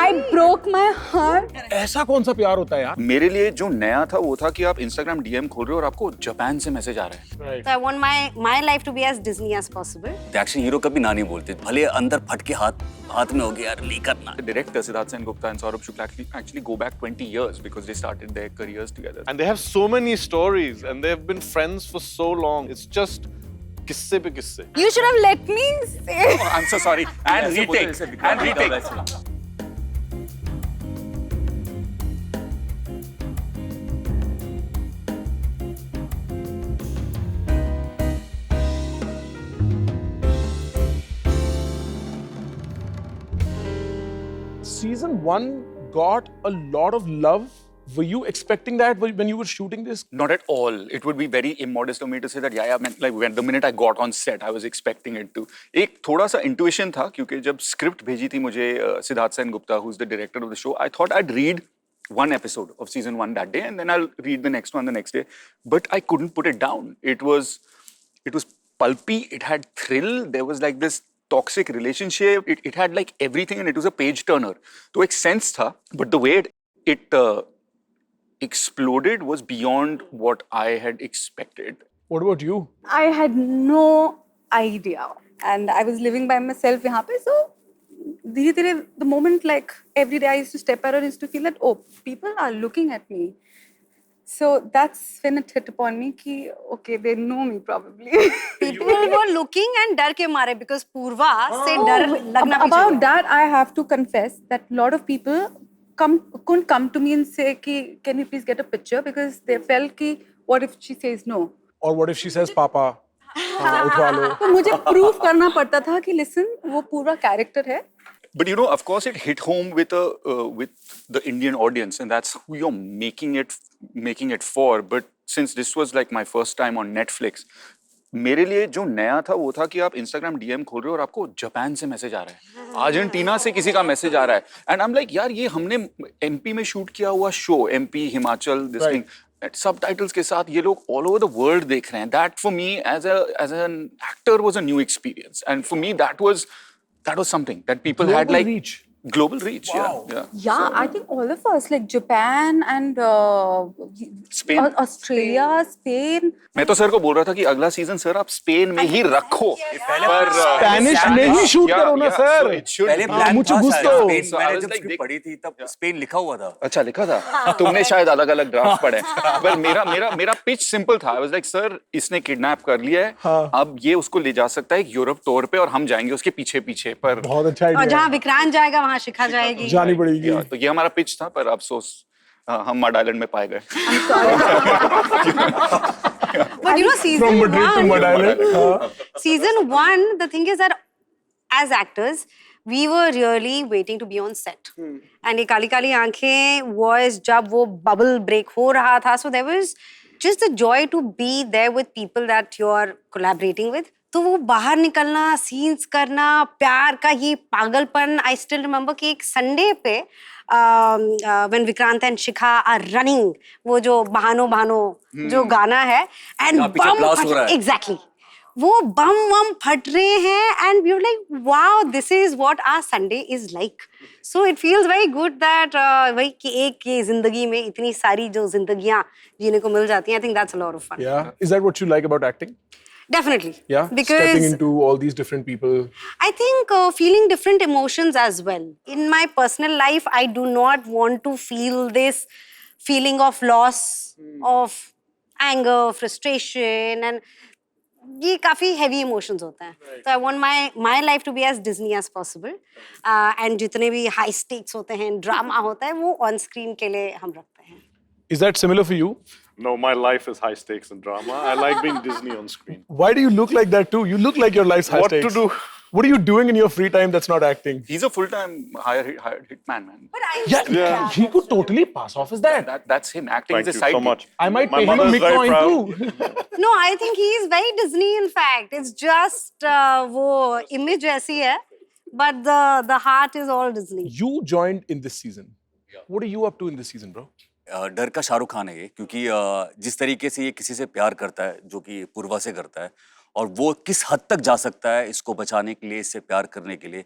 I broke my heart. ऐसा कौन सा प्यार होता है यार? मेरे लिए जो नया था वो था कि आप इंस्टाग्राम डीएम खोल रहे हो और आपको जापान से मैसेज आ रहा है। So I want my life to be as Disney as possible. Action hero कभी ना नहीं बोलते, भले अंदर फट के हाथ में हो गया यार, नहीं करना। The director Siddharth Sen Gupta and Saurabh Shukla actually go back 20 years because they started their careers together. And they have so many stories and they have been friends for so long. It's just किस्से पे किस्से. You should have let me say. Oh, I'm so sorry. And retake. And retake. Season 1 got a lot of love. Were you expecting that when you were shooting this? Not at all. It would be very immodest of me to say that, yeah, man, like when the minute I got on set, I was expecting it to. एक थोड़ा सा intuition था क्योंकि जब script भेजी थी मुझे Siddharth Sen Gupta, who's the director of the show, I thought I'd read one episode of season 1 that day and then I'll read the next one the next day. But I couldn't put it down. It was pulpy. It had thrill. There was like this toxic relationship. It had like everything and it was a page turner. तो एक sense था, but the way it exploded was beyond what I had expected. What about you? I had no idea, and I was living by myself यहाँ पे. So धीरे-धीरे, the moment like every day I used to step out and used to feel that people are looking at me. So that's when it hit upon me कि okay, they know me probably. People were looking and डर के मारे because पूर्वा से डर लगना भी About that, I have to confess that a lot of people couldn't come to me and say कि can you please get a picture because they felt कि what if she says no? Or what if she says Papa? उठवा लो. तो मुझे prove करना पड़ता था कि listen, वो पूरा character है. But you know, of course, it hit home with the Indian audience, and that's who you're making it for. But since this was like my first time on Netflix, मेरे लिए जो नया था वो था कि आप Instagram DM खोल रहे हो और आपको जापान से मैसेज आ रहा है, अर्जेंटीना से किसी का मैसेज आ रहा है, and I'm like यार ये हमने MP में शूट किया हुआ show, MP Himachal this thing, subtitles के साथ ये लोग all over the world देख रहे हैं. That for me as an actor was a new experience, and for me that was something that people had like global reach. Wow. Yeah, I think all of us, like Japan and Spain. Australia, Spain. मैं तो sir को बोल रहा था कि अगला season sir आप Spain में ही रखो. पर Spanish में ही shoot करो ना सर. पहले प्लान मुझे था गुस्सा. सर, स्पेन So I मैंने was जब like, स्क्रिप्ट पढ़ी थी तब स्पेन लिखा हुआ था। अच्छा लिखा था. तुमने शायद अलग अलग ड्राफ्ट पढ़े. पर मेरा पिच सिंपल था. I was like सर इसने किडनैप कर लिया है, अब ये उसको ले जा सकता है यूरोप टूर पे और हम जाएंगे उसके पीछे पीछे. पर बहुत अच्छा और idea. जहाँ विक्रांत जाएगा वहाँ शिखा जाएगी. जानी पड़ेगी. तो ये हमारा पिच था, पर अफसोस हम मड आइलैंड में पाए गए. But you know, From Madrid to Mud Island. season 1, the thing is that as actors, we were really waiting to be on set. And ये काली काली आंखें was जब वो bubble break हो रहा था, so there was just the joy to be there with people that you are collaborating with. तो वो बाहर निकलना, scenes करना, प्यार का ये पागलपन. I still remember कि एक Sunday पे when Vikrant and Shikha are running, वो जो बहानो जो गाना है, and पीछे applause हो रहा है. exactly. वो बम फट रहे हैं and we were like, wow, this is what our Sunday is like. So it feels very good that वही कि एक ये जिंदगी में इतनी सारी जो जिंदगियां जीने को मिल जाती हैं. I think that's a lot of fun. Yeah. Is that what you like about acting? Definitely. Yeah. Because Stepping into all these different people. I think feeling different emotions as well. In my personal life, I do not want to feel this feeling of loss, of anger, frustration, and ये काफी heavy emotions होते हैं. So I want my life to be as Disney as possible. And जितने भी high stakes होते हैं, drama होता है, वो on screen के लिए हम रखते हैं. Is that similar for you? No, my life is high stakes and drama. I like being Disney on screen. Why do you look like that too? You look like your life's high What stakes. to do? What are you doing in your free time that's not acting? He's a full-time hired hitman, man. But I Yeah, he could totally pass off as that. That's him. Acting Thank is you a side so gig. much. I might My pay him a mother is very Bitcoin proud. too. No, I think he is very Disney in fact. It's just वो image ऐसी है, but the heart is all Disney. You joined in this season. What are you up to in this season, bro? डर का शाहरुख खान है ये, क्योंकि जिस तरीके से ये किसी से प्यार करता है, जो कि पूर्वा से करता है, और वो किस हद तक जा सकता है इसको बचाने के लिए, इससे प्यार करने के लिए,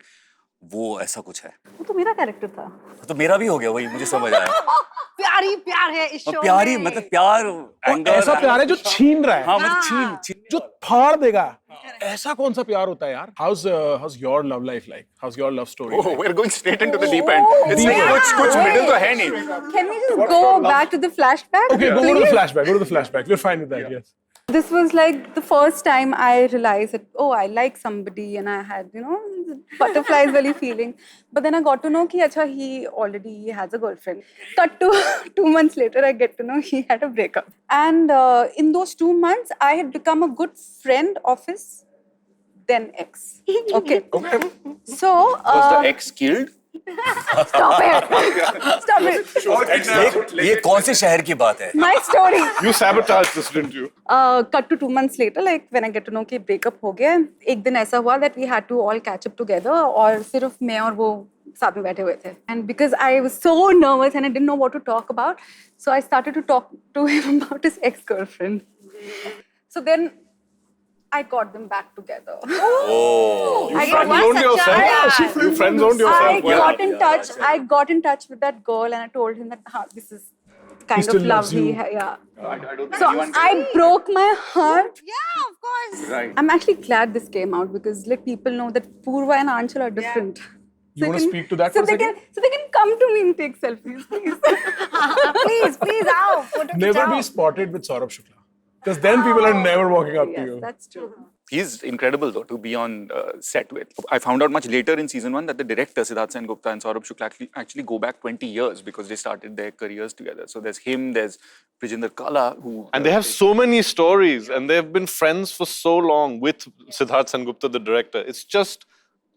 वो ऐसा कुछ है। वो तो मेरा कैरेक्टर था। तो मेरा भी हो गया वही, मुझे समझ आया। प्यार ही प्यार है इस और शो प्यार ही में। मतलब प्यार, और anger, ऐसा प्यार है जो छीन रहा है, हाँ मतलब छीन जो फाड़ देगा। ऐसा कौन सा प्यार होता है यार? How's your love life like? How's your love story? Oh, like? we're going straight into the deep end. It's like कुछ middle तो है नहीं. Can we just go back to the flashback? Okay, go to please? the flashback. Go to the flashback. We're fine with that. Yes. This was like the first time I realized that, oh, I like somebody, and I had, butterflies really feeling. But then I got to know कि अच्छा, he already has a girlfriend. Cut to 2 months later, I get to know he had a breakup. And in those 2 months, I had become a good friend of his then ex. Okay. So Was the ex killed? stop it. Stop it. ये कौन से शहर की बात है? My story. You sabotaged this, didn't you? Cut to 2 months later, like when I get to know कि breakup हो गया, एक दिन ऐसा हुआ that we had to all catch up together और सिर्फ मैं और वो साथ में बैठे हुए थे. And because I was so nervous and I didn't know what to talk about, so I started to talk to him about his ex-girlfriend. So then I got them back together. Oh. I got Friend-zoned yourself. You friend-zoned yourself. I well. got in touch. I got in touch with that girl and I told him that this is kind still of loves love you. we have. Yeah. I don't So think I broke my heart. Yeah, of course. Right. I'm actually glad this came out because let people know that Purva and Anshul are different. You want to speak to that so for a they second? can, so they can come to me and take selfies, please. Please, आओ, photo Never खिंचाओ. be spotted with Saurabh Shukla. Because then people are never walking up to Yes, you. that's true. He's incredible though to be on set with. I found out much later in season 1 that the director Siddharth Sen Gupta and Saurabh Shukla actually go back 20 years because they started their careers together. So there's him, there's Prijinder Kala who... And they have so many stories, and they've been friends for so long with Siddharth Sengupta, the director. It's just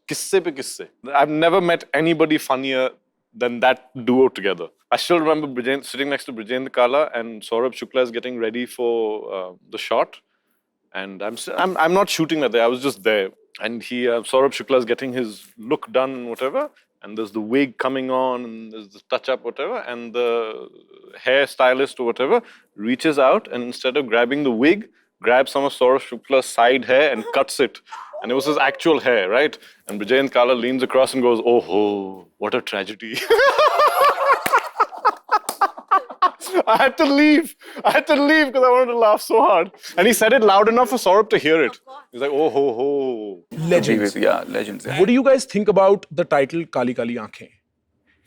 kisse pe kisse. I've never met anybody funnier than that duo together. I still remember sitting next to Brijendra Kala, and Saurabh Shukla is getting ready for the shot. And I'm not shooting that day. I was just there, and Saurabh Shukla is getting his look done and whatever. And there's the wig coming on, and there's the touch up, whatever. And the hair stylist or whatever reaches out, and instead of grabbing the wig, grabs some of Saurabh Shukla's side hair and cuts it. And it was his actual hair, right? And Brijendra Kala leans across and goes, "Oh ho, what a tragedy." I had to leave because I wanted to laugh so hard. And he said it loud enough for Saurabh to hear it. He's like, "Oh ho ho." Legends. Yeah, legends. What do you guys think about the title Kali Kali Aankhein?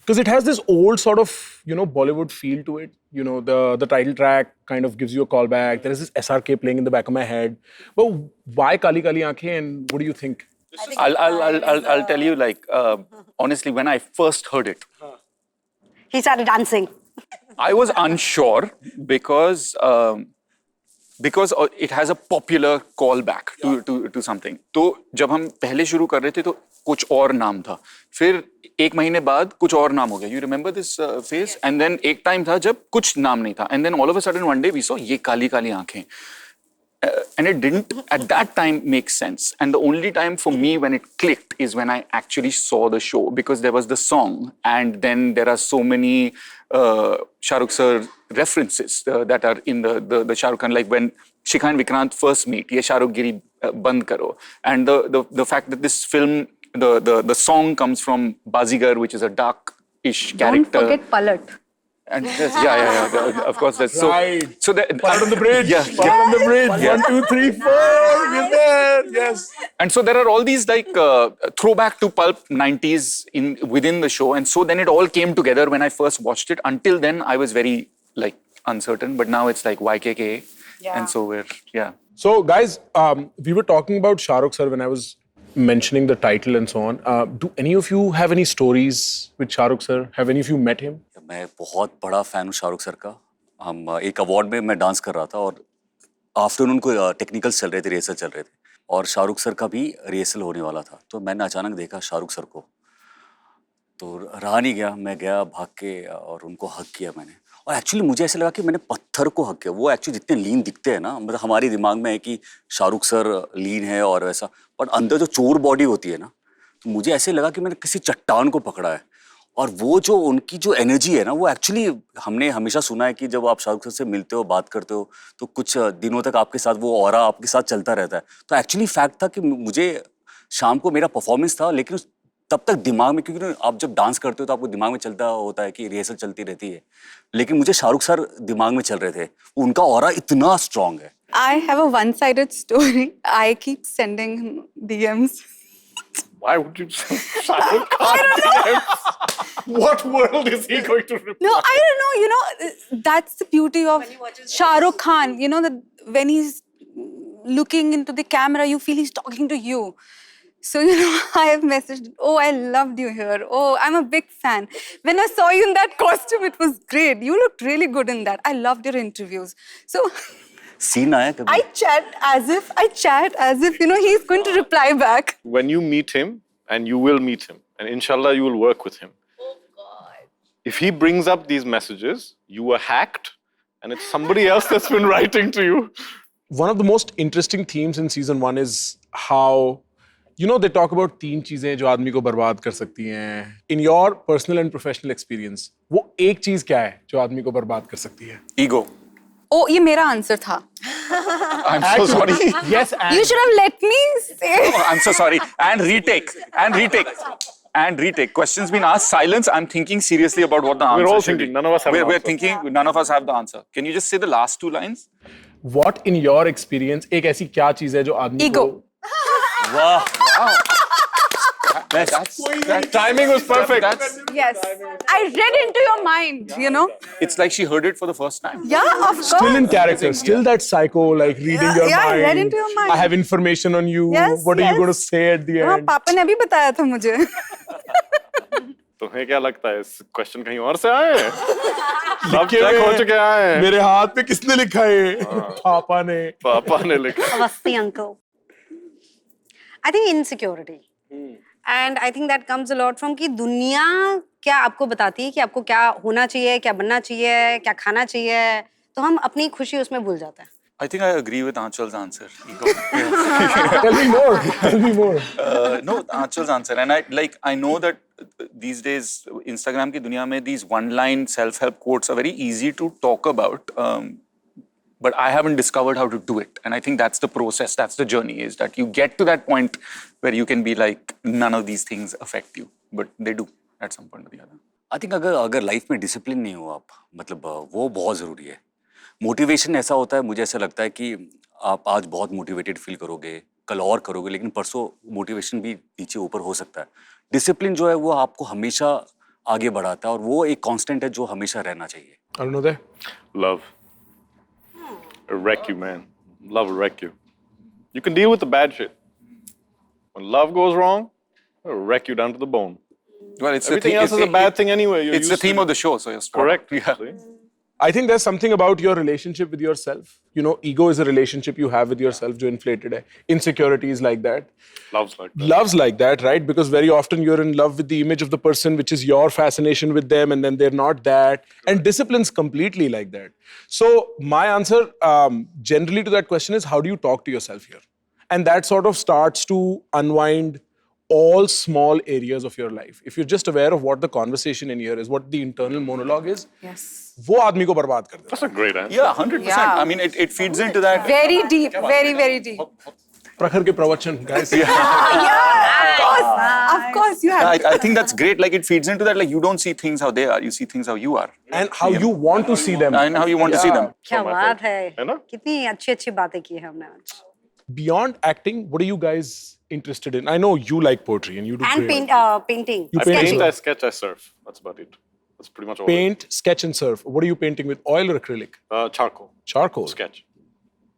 Because it has this old sort of, Bollywood feel to it. The title track kind of gives you a callback. There is this SRK playing in the back of my head. But why Kali Kali Aankhein, and what do you think? I'll tell you, honestly, when I first heard it, He started dancing. I was unsure because it has a popular callback to something. तो जब हम पहले शुरू कर रहे थे तो कुछ और नाम था. फिर एक महीने बाद कुछ और नाम हो गया. You remember this phase? And then एक time था जब कुछ नाम नहीं था. And then all of a sudden one day we saw ये काली काली आंखें. And it didn't at that time make sense. And the only time for me when it clicked is when I actually saw the show, because there was the song, and then there are so many Shah Rukh sir references that are in the Shah Rukh Khan, like when Shikha and Vikrant first meet, ye Shah Rukh Giri band karo. And the fact that this film, the song comes from Bazigar, which is a dark-ish character. Don't forget Palat. And yeah. Of course, that's Right. so that Part on the bridge. Yeah. Part on the bridge. 1, 2, 3, 4. We're there. Yes. And so there are all these throwback to pulp 90s within the show, and so then it all came together when I first watched it. Until then, I was very uncertain, but now it's like YKK, and so So, guys, we were talking about Shah Rukh sir when I was mentioning the title and so on. Do any of you have any stories with Shah Rukh sir? Have any of you met him? मैं बहुत बड़ा fan हूँ Shahrukh sir का. हम एक award में मैं dance कर रहा था और आफ्टरनून को टेक्निकल्स चल रहे थे, रिहर्सल चल रहे थे, और शाहरुख सर का भी रिहर्सल होने वाला था. तो मैंने अचानक देखा शाहरुख सर को, तो रहा नहीं गया, मैं गया भाग के और उनको हक किया मैंने. और एक्चुअली मुझे ऐसा लगा कि मैंने पत्थर को हक किया. वो एक्चुअली जितने लीन दिखते हैं ना, मतलब हमारे दिमाग में है कि शाहरुख सर लीन है और वैसा, बट अंदर जो चोर बॉडी होती है ना, तो मुझे ऐसे लगा कि मैंने किसी चट्टान को पकड़ा है. और वो जो उनकी जो एनर्जी है ना, वो एक्चुअली हमने हमेशा सुना है कि जब आप शाहरुख सर से मिलते हो, बात करते हो, तो कुछ दिनों तक आपके साथ वो ऑरा आपके साथ चलता रहता है. तो एक्चुअली फैक्ट था कि मुझे शाम को मेरा परफॉर्मेंस था, लेकिन तब तक दिमाग में, क्योंकि आप जब डांस करते हो तो आपको दिमाग में चलता होता है कि रिहर्सल चलती रहती है, लेकिन मुझे शाहरुख सर दिमाग में चल रहे थे, उनका ऑरा इतना स्ट्रांग है. I have a one-sided story. I keep sending him DMs. Why would you say Shah Rukh Khan? What world is he going to reply? No, I don't know. You know, that's the beauty of Shah Rukh Khan. You know, that when he's looking into the camera, you feel he's talking to you. So, you know, I have messaged, oh, I loved you here. Oh, I'm a big fan. When I saw you in that costume, it was great. You looked really good in that. I loved your interviews. So, scene आया कभी? I chat as if, you know, he's going to reply back. When you meet him, and you will meet him, and inshallah you will work with him. Oh God. If he brings up these messages, you were hacked, and it's somebody else that's been writing to you. One of the most interesting themes in season 1 is how, you know, they talk about 3 चीजें जो आदमी को बर्बाद कर सकती हैं. In your personal and professional experience, वो एक चीज क्या है जो आदमी को बर्बाद कर सकती है? Ego. Oh, ये मेरा आंसर था. I'm so sorry. Yes, and You should have let me say. Oh, I'm so sorry. And retake. Questions been asked. Silence. I'm thinking seriously about what the answer We're all should thinking. be. None of us have an We're answer. thinking. None of us have the answer. Can you just say the last 2 lines? what in your experience एक ऐसी क्या चीज है जो आदमी Ego. को Wow. That's Timing was perfect. Yes. I read into your mind, you know. It's like she heard it for the first time. Yeah, of course. still in character, still that psycho, like reading your yeah, I mind. read into your mind. I have information on you. Yes, What are you yes. going to say at the हाँ, end? पापा ने अभी बताया था मुझे. तुम्हें क्या लगता है इस क्वेश्चन कहीं और से आए हैं? सब लिखे चेक हुए हो चुके आए हैं. मेरे हाथ पे किसने लिखा है? पापा ने. पापा ने लिखा. Avasti uncle. I think insecurity. And I think that comes a lot from कि दुनिया क्या आपको बताती है कि आपको क्या होना चाहिए, क्या बनना चाहिए, क्या खाना चाहिए, तो हम अपनी खुशी उसमें भूल जाते हैं. I think I agree with Anchal's answer. Ego. Tell me more. Tell me more. No, Anchal's answer. And I know that these days, Instagram की दुनिया में these one-line self-help quotes are very easy to talk about. But I haven't discovered how to do it. And I think that's the process, that's the journey, is that you get to that point where you can be like, none of these things affect you. But they do at some point or the other. I think अगर life में discipline नहीं हो आप, मतलब वो बहुत ज़रूरी है. मोटिवेशन ऐसा होता है, मुझे ऐसा लगता है कि आप आज बहुत मोटिवेटेड फील करोगे, कल और करोगे, लेकिन परसों मोटिवेशन भी नीचे ऊपर हो सकता है. डिसिप्लिन जो है वो आपको हमेशा आगे बढ़ाता है और वो एक कांस्टेंट है जो हमेशा रहना चाहिए. Arunodaya? Love. It'll wreck you, man. Love will wreck you. You can deal with the bad shit. When love goes wrong, it'll wreck you down to the bone. Well, it's Everything else is a bad thing anyway. You're It's the used to theme it. of the show, so you're spot on. Correct. Yeah. See? I think there's something about your relationship with yourself. You know, ego is a relationship you have with yourself जो inflated है. Insecurity is like that. Love's like that. Love's like that, right? Because very often you're in love with the image of the person, which is your fascination with them, and then they're not that. And discipline's completely like that. So my answer generally to that question is, how do you talk to yourself here? And that sort of starts to unwind all small areas of your life. If you're just aware of what the conversation in here is, what the internal monologue is, Yes. वो आदमी को बर्बाद कर देता है. That's a great answer. Yeah, 100%. Yeah. I mean, it feeds into that. Very deep, very, very deep. प्रखर के प्रवचन, guys. Of course, you have. I think that's great. Like, it feeds into that. Like, you don't see things how they are. You see things how you are. And how you want to see them. And how you want to see them. क्या my बात fault. है, है ना? कितनी अच्छी अच्छी बातें की है हमने आज. Beyond acting, what are you guys interested in? I know you like poetry and you do And great. painting. You I paint, paint, I sketch, I surf. That's about it. That's pretty much all. paint, sketch and surf. What are you painting with? Oil or acrylic? Charcoal. Charcoal. Sketch.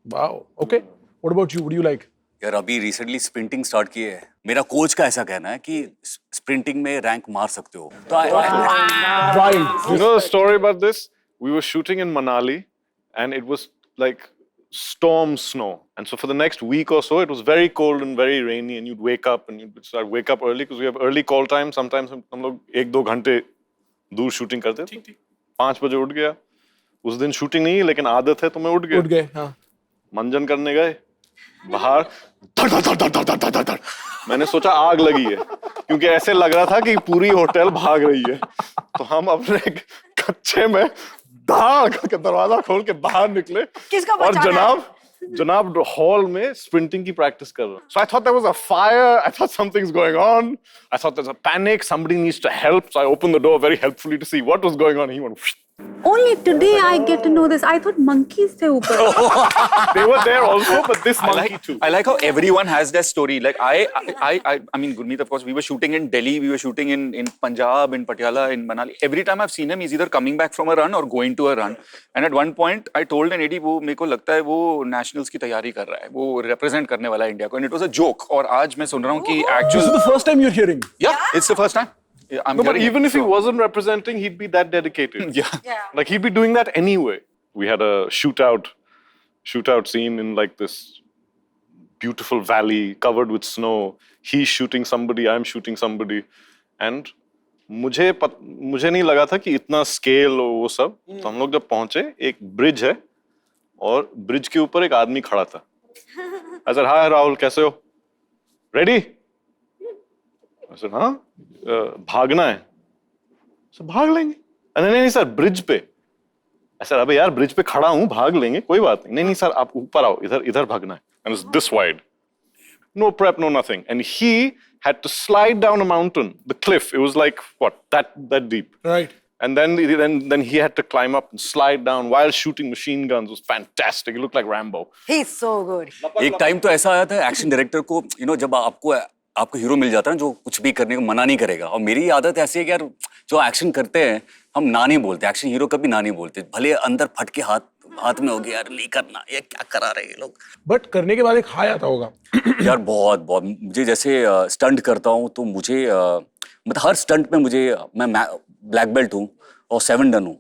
Wow. Okay. What about you? What do you like? यार अभी recently sprinting start की है. मेरा coach का ऐसा कहना है कि स्प्रिंटिंग में रैंक मार सकते हो. तो Wild. You know the story about this? We were shooting in Manali, and it was like storm snow. And so for the next week or so, it was very cold and very rainy, and you'd wake up and you'd start wake up early because we have early call time. Sometimes हम लोग 1-2 घंटे दूर shooting करते थे. 5 बजे उठ गया. उस दिन शूटिंग नहीं, लेकिन आदत है तो मैं उठ गया. उठ गए, हाँ. मंजन करने गए बाहर, धड़ धड़ धड़ धड़ धड़ धड़ धड़ धड़. मैंने सोचा आग लगी है, क्योंकि ऐसे लग रहा था कि पूरी होटल भाग रही है. तो हम अपने कच्चे में धाड़ करके दरवाजा खोल के बाहर निकले. किसको और बचाना है? जनाब जनाब हॉल में स्प्रिंटिंग की प्रैक्टिस कर रहा हूँ. So I thought there was a fire. I thought something's going on. I thought there's a panic. Somebody needs to help. So I opened the door very helpfully to see what was going on. He went. Whoosh. Only today I get to know this. I thought monkeys थे ऊपर. They were there also, but this monkey too. I like how everyone has their story. Like I mean, Gurmeet, of course, we were shooting in Delhi, we were shooting in Punjab, in Patiala, in Manali. Every time I've seen him, he's either coming back from a run or going to a run. And at one point, I told an AD, वो मेरे को लगता है वो nationals की तैयारी कर रहा है, वो represent करने वाला है इंडिया को. And it was a joke. और आज मैं सुन रहा हूँ कि This actual. is the first time you're hearing. Yeah, it's the first time. Yeah, I'm No, but hearing it, even if he so- wasn't representing, he'd be that dedicated. Yeah. Like he'd be doing that anyway. We had a shootout scene in like this beautiful valley covered with snow. He's shooting somebody, I'm shooting somebody, and मुझे नहीं लगा था कि इतना scale हो वो सब. तो हम लोग जब पहुंचे, एक ब्रिज है और ब्रिज के ऊपर एक आदमी खड़ा था. I said, "Hi राहुल, कैसे हो? Ready?" I said, हाँ, भागना है. So, भाग लेंगे. नहीं सर, ब्रिज पे. सर अबे यार ब्रिज पे खड़ा हूँ, भाग लेंगे, कोई बात नहीं. नहीं सर, आप ऊपर आओ, इधर भागना है. And it's this wide. No prep, no nothing. And he had to slide down a mountain, the cliff. It was like what, that deep. Right. And then he had to climb up and slide down while shooting machine guns. It was fantastic. It looked like Rambo. He's so good. एक time तो ऐसा आया था action director को जब आपको hero मिल जाता है जो कुछ भी करने को मना नहीं करेगा. और मेरी आदत ऐसी है कि यार जो एक्शन करते हैं हम ना नहीं बोलते. एक्शन हीरो कभी ना नहीं बोलते, भले अंदर फट के हाथ में हो गया यार, नहीं करना, ये क्या करा रहे हैं लोग. बट करने के बाद एक हाई आता होगा. यार बहुत बहुत मुझे जैसे स्टंट करता हूँ तो मुझे मतलब हर स्टंट में मैं ब्लैक बेल्ट हूँ और 7 डन हूँ.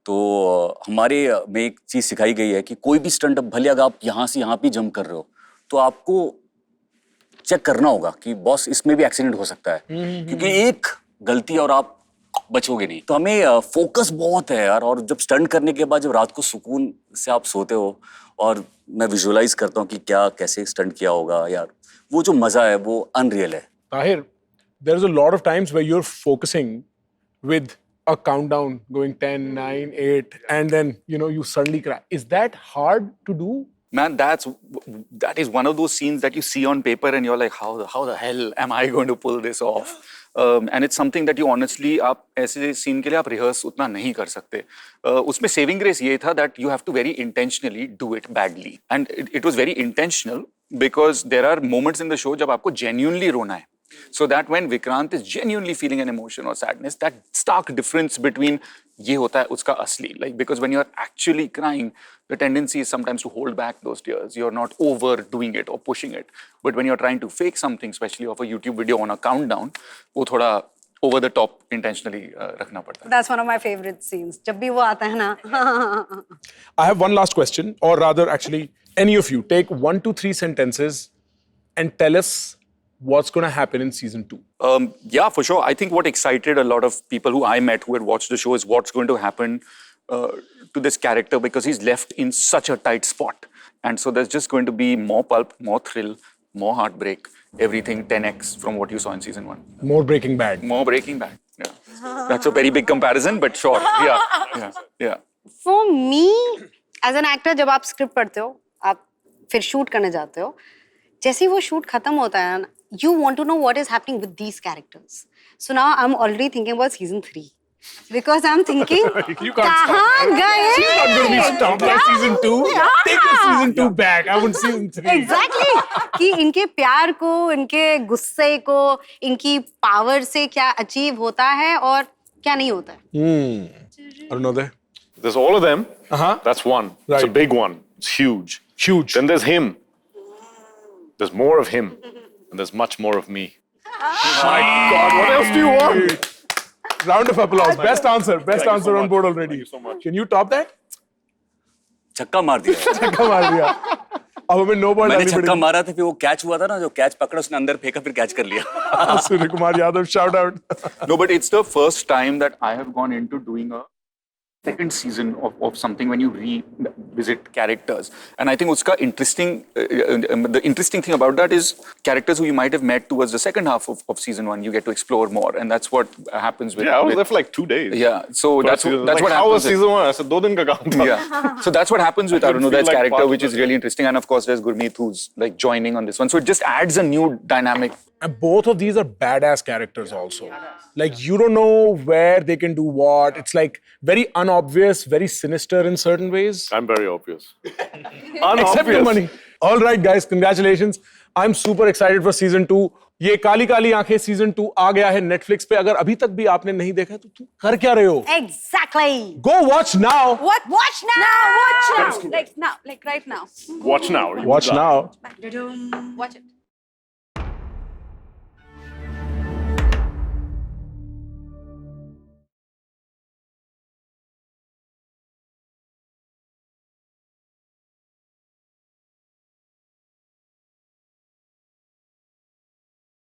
तो हमारे में एक चीज़ सिखाई गई है कि कोई भी स्टंट, भले अगर आप यहाँ से यहाँ भी जंप कर रहे हो तो आपको चेक करना होगा कि बॉस इसमें भी एक्सीडेंट हो सकता है, क्योंकि एक गलती और आप बचोगे नहीं. तो हमें फोकस बहुत है यार. और जब स्टंट करने के बाद जब रात को सुकून से आप सोते हो और मैं विजुअलाइज करता हूँ कि क्या कैसे स्टंट किया होगा यार, वो जो मजा है वो अनरियल है. Tahir, there's a lot of times where you're focusing with a countdown going 10, 9, 8, and then you suddenly crash. Is that hard to do? Man, that is one of those scenes that you see on paper and you're like, how the hell am I going to pull this off? And it's something that you honestly, आप ऐसे scene के लिए आप rehearse उतना नहीं कर सकते. उसमें saving grace ये था that you have to very intentionally do it badly. And it was very intentional because there are moments in the show जब आपको genuinely रोना है. So that when Vikrant is genuinely feeling an emotion or sadness, that stark difference between ये होता है उसका असली. Like because when you are actually crying, the tendency is sometimes to hold back those tears. You're not overdoing it or pushing it. But when you're trying to fake something, especially of a YouTube video on a countdown, वो थोड़ा over the top intentionally रखना पड़ता है. That's one of my favorite scenes. जब भी वो आता है ना. I have one last question, or rather, actually, any of you take 1 to 3 sentences and tell us what's going to happen in season 2. Yeah, for sure. I think what excited a lot of people who I met who had watched the show is what's going to happen to this character, because he's left in such a tight spot. And so there's just going to be more pulp, more thrill, more heartbreak, everything 10x from what you saw in season 1. More Breaking Bad. More Breaking Bad. Yeah. That's a very big comparison, but sure. Yeah. For me, as an actor, जब आप script पढ़ते हो, आप फिर shoot करने जाते हो, जैसे ही वो शूट खत्म होता है ना, you want to know what is happening with these characters. So now I'm already thinking about season 3. Because I'm thinking, You can't stop. कहाँ गए? She's not going to be stopped by season 2. Take your season 2 back. I want season 3. Exactly. कि इनके प्यार को, इनके गुस्से को, इनकी पावर से क्या अचीव होता है और क्या नहीं होता है. Another. There's all of them. Uh-huh. That's one. It's a Right. big one. It's huge. Huge. Then there's him. There's more of him. And there's much more of me. My God, what else do you want? Round of applause. Best answer. Best answer on board already. Thank you so much. Can you top that? छक्का मार दिया. छक्का मार दिया. अब हमें no ball मैंने डालनी छक्का पड़ेगी. मारा था, फिर वो कैच हुआ था ना, जो कैच पकड़ा उसने अंदर फेंका, फिर कैच कर लिया. Surya Kumar Yadav, shout out. No, but it's the first time that I have gone into doing a second season of something when you revisit characters. And I think uska the interesting thing about that is characters who you might have met towards the second half of season 1, you get to explore more. And that's what happens with... Yeah, I was there for like 2 days. Yeah, so that's Like, what how happens. was season 1? I said, 2 din ka kaam tha. Yeah. So that's what happens with I didn't Arunoday's feel like character, part which of is it. really interesting. And of course, there's Gurmeet, who's like joining on this one. So it just adds a new dynamic. And both of these are badass characters also. Like, you don't know where they can do what. It's like very unobvious, very sinister in certain ways. I'm very obvious. Except the money. All right, guys, congratulations. I'm super excited for season 2. ये काली काली आंखें season 2 आ गया है Netflix पे. अगर अभी तक भी आपने नहीं देखा तो तुम कर क्या रहे हो? Exactly. Go watch now. What? Watch now. Like now, like right now. Watch now. Watch now. Watch it.